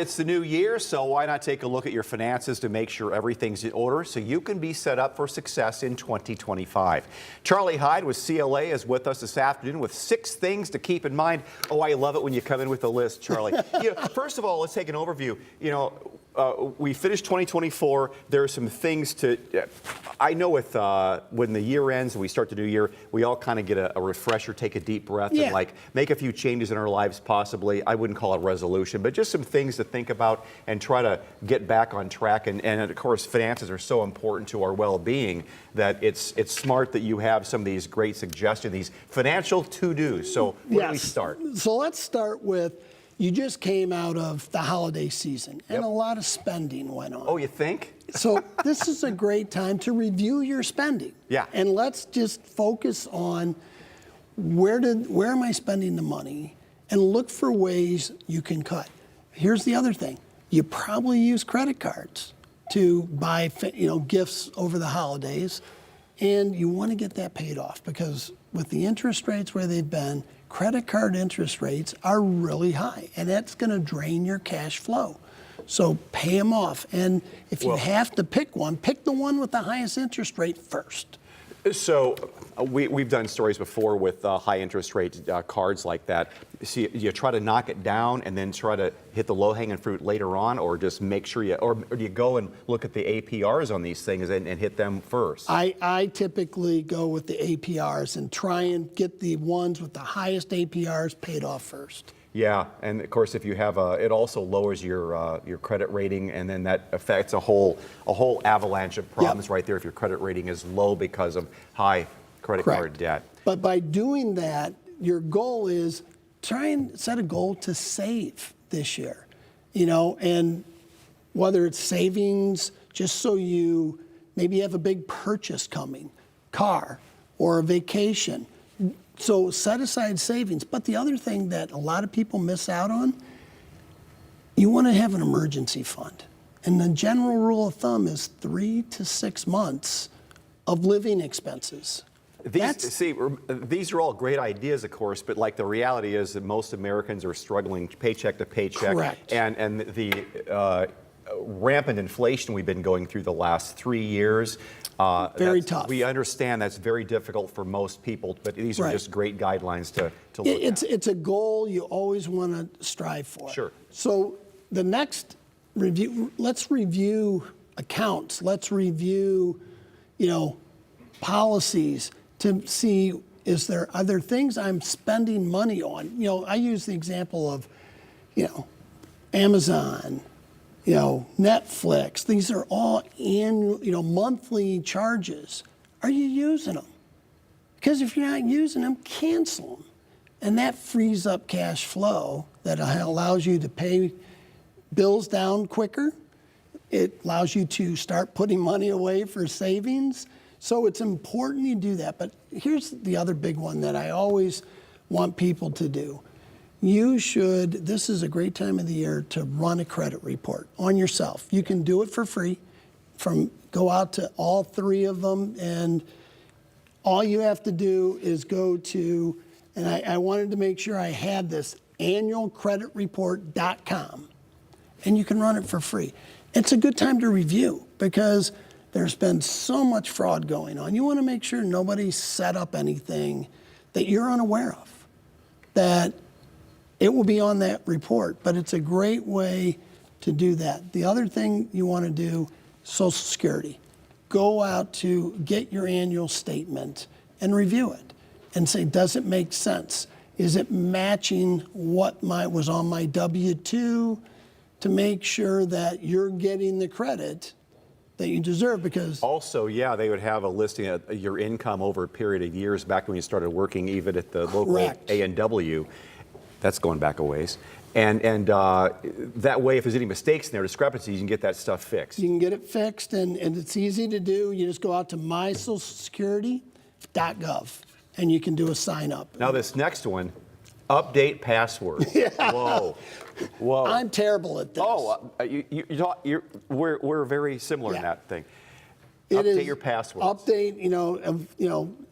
It's the new year, so why not take a look at your finances to make sure everything's in order so you can be set up for success in 2025. Charlie Heid with CLA is with us this afternoon with 6 things to keep in mind. Oh, I love it when you come in with a list, Charlie. First of all, let's take an overview. We finished 2024. There are some things to, I know with when the year ends and we start the new year, we all kind of get a refresher, take a deep breath and like make a few changes in our lives possibly. I wouldn't call it a resolution, but just some things to think about and try to get back on track. And of course, finances are so important to our well-being that it's smart that you have some of these great suggestions, these financial to-dos. So where do we start? So let's start with, you just came out of the holiday season and a lot of spending went on. Oh, you think? So this is a great time to review your spending. Yeah. And let's just focus on where am I spending the money and look for ways you can cut. Here's the other thing. You probably use credit cards to buy gifts over the holidays, and you want to get that paid off because with the interest rates where they've been, credit card interest rates are really high, and that's going to drain your cash flow. So pay them off. And if you have to pick one, pick the one with the highest interest rate first. So we've done stories before with high interest rate cards like that. See, you try to knock it down and then try to hit the low-hanging fruit later on, or just make sure or do you go and look at the APRs on these things and hit them first? I typically go with the APRs and try and get the ones with the highest APRs paid off first. Yeah, and of course, if you have it also lowers your credit rating, and then that affects a whole avalanche of problems right there if your credit rating is low because of high credit card debt. But by doing that, your goal is try and set a goal to save this year, and whether it's savings just so you maybe have a big purchase coming, car or a vacation. So set aside savings. But the other thing that a lot of people miss out on, you want to have an emergency fund. And the general rule of thumb is 3 to 6 months of living expenses. These are all great ideas, of course, but like the reality is that most Americans are struggling paycheck to paycheck. Correct. And the rampant inflation we've been going through the last 3 years. Very tough. We understand that's very difficult for most people, but these are just great guidelines to look at. It's a goal you always want to strive for. Sure. So the next review, let's review accounts. Let's review, policies to see are there things I'm spending money on. I use the example of, Amazon. Netflix, these are all annual, monthly charges. Are you using them? Because if you're not using them, cancel them. And that frees up cash flow that allows you to pay bills down quicker. It allows you to start putting money away for savings. So it's important you do that. But here's the other big one that I always want people to do. This is a great time of the year to run a credit report on yourself. You can do it for free. Go out to all 3 of them, and all you have to do is go to, and I wanted to make sure I had this, annualcreditreport.com, and you can run it for free. It's a good time to review because there's been so much fraud going on. You want to make sure nobody set up anything that you're unaware of, that it will be on that report, but it's a great way to do that. The other thing you want to do, Social Security. Go out to get your annual statement and review it and say, does it make sense? Is it matching what was on my W-2 to make sure that you're getting the credit that you deserve? Because also, they would have a listing of your income over a period of years back when you started working, even at the local A&W. That's going back a ways. And that way, if there's any mistakes in there, discrepancies, you can get that stuff fixed. You can get it fixed, and it's easy to do. You just go out to mysocialsecurity.gov, and you can do a sign up. Now this next one, update passwords. Whoa. I'm terrible at this. Oh, we're very similar in that thing. Update your passwords. Update,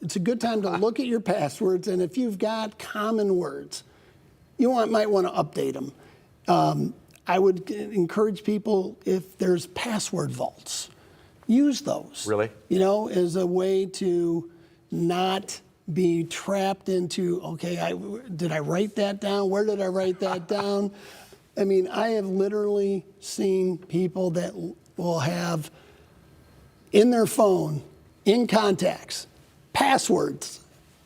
it's a good time to look at your passwords, and if you've got common words, you might want to update them. I would encourage people, if there's password vaults, use those. Really? You know, as a way to not be trapped into, okay, did I write that down? Where did I write that down? I mean, I have literally seen people that will have in their phone, in contacts, passwords,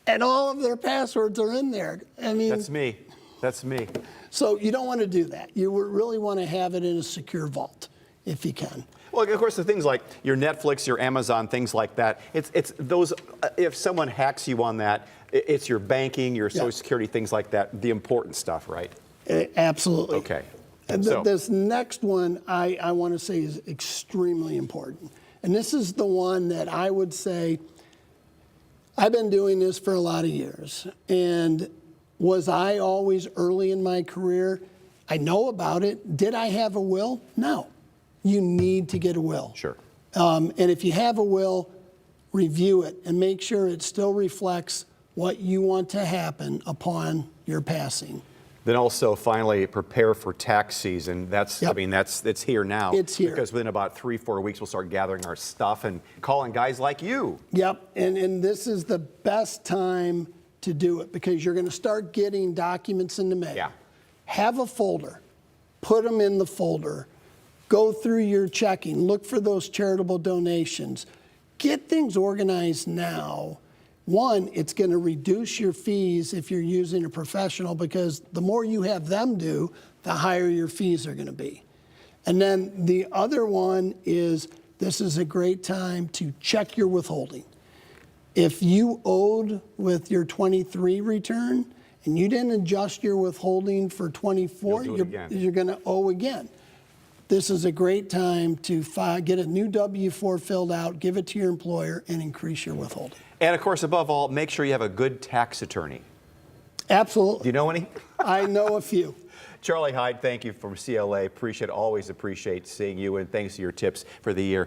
and all of their passwords are in there. I mean, That's me. That's me. so you don't want to do that. You really want to have it in a secure vault if you can. Well, of course, the things like your Netflix, your Amazon, things like that. It's those. If someone hacks you on that, it's your banking, your Social Security, things like that. The important stuff, right? Absolutely. Okay. And So- this next one I want to say is extremely important. And this is the one that I would say, I've been doing this for a lot of years. And was I always early in my career? I know about it. Did I have a will? No. You need to get a will. Sure. And if you have a will, review it and make sure it still reflects what you want to happen upon your passing. Then also, finally, prepare for tax season. That's, Yep. I mean, it's here now. It's here. Because within about 3-4 weeks, we'll start gathering our stuff and calling guys like you. Yep, and this is the best time to do it because you're going to start getting documents in the mail. Yeah. Have a folder, put them in the folder, go through your checking, look for those charitable donations. Get things organized now. One, it's going to reduce your fees if you're using a professional because the more you have them do, the higher your fees are going to be. And then the other one is this is a great time to check your withholding. If you owed with your 23 return and you didn't adjust your withholding for 24, You'll do it again. you're going to owe again. This is a great time to get a new W-4 filled out, give it to your employer, and increase your withholding. And of course, above all, make sure you have a good tax attorney. Do Absolutely. you know any? I know a few. Charlie Heid, thank you from CLA. Always appreciate seeing you, and thanks to your tips for the year.